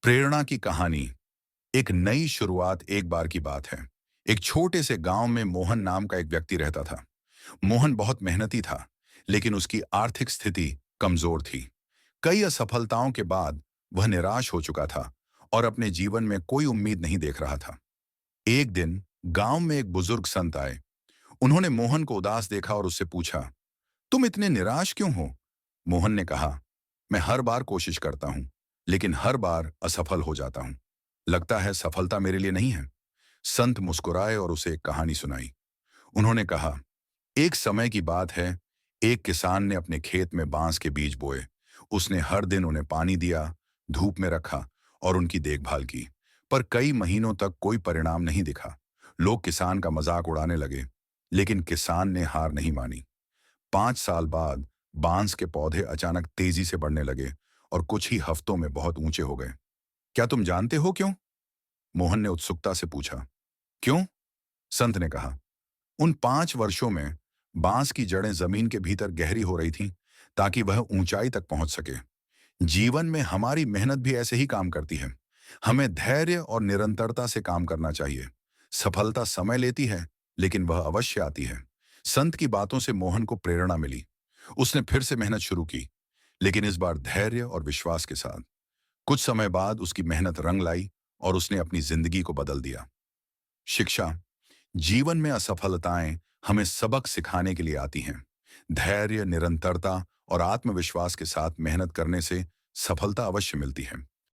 प्रेरणा की कहानी। एक नई शुरुआत। एक बार की बात है। एक छोटे से गांव में मोहन नाम का एक व्यक्ति रहता था। मोहन बहुत मेहनती था, लेकिन उसकी आर्थिक स्थिति कमजोर थी। कई असफलताओं के बाद वह निराश हो चुका था और अपने जीवन में कोई उम्मीद नहीं देख रहा था। एक दिन गांव में एक बुजुर्ग संत आए। उन्होंने मोहन को उदास देखा और उससे पूछा, तुम इतने निराश क्यों हो? मोहन ने कहा, मैं हर बार कोशिश करता हूं, लेकिन हर बार असफल हो जाता हूं। लगता है सफलता मेरे लिए नहीं है। संत मुस्कुराए और उसे एक कहानी सुनाई। उन्होंने कहा, एक समय की बात है। एक किसान ने अपने खेत में बांस के बीज बोए। उसने हर दिन उन्हें पानी दिया, धूप में रखा और उनकी देखभाल की। पर कई महीनों तक कोई परिणाम नहीं दिखा। लोग किसान का मजाक उड़ाने लगे, लेकिन किसान ने हार नहीं मानी। 5 साल बाद बांस के पौधे अचानक तेजी से बढ़ने लगे और कुछ ही हफ्तों में बहुत ऊंचे हो गए। क्या तुम जानते हो क्यों? मोहन ने उत्सुकता से पूछा। क्यों? संत ने कहा, उन 5 वर्षों में बांस की जड़ें जमीन के भीतर गहरी हो रही थीं, ताकि वह ऊंचाई तक पहुंच सके। जीवन में हमारी मेहनत भी ऐसे ही काम करती है। हमें धैर्य और निरंतरता से काम करना चाहिए। सफलता समय लेती है, लेकिन वह अवश्य आती है। संत की बातों से मोहन को प्रेरणा मिली। उसने फिर से मेहनत शुरू की, लेकिन इस बार धैर्य और विश्वास के साथ। कुछ समय बाद उसकी मेहनत रंग लाई और उसने अपनी जिंदगी को बदल दिया। शिक्षा। जीवन में असफलताएं हमें सबक सिखाने के लिए आती हैं। धैर्य, निरंतरता और आत्मविश्वास के साथ मेहनत करने से सफलता अवश्य मिलती है।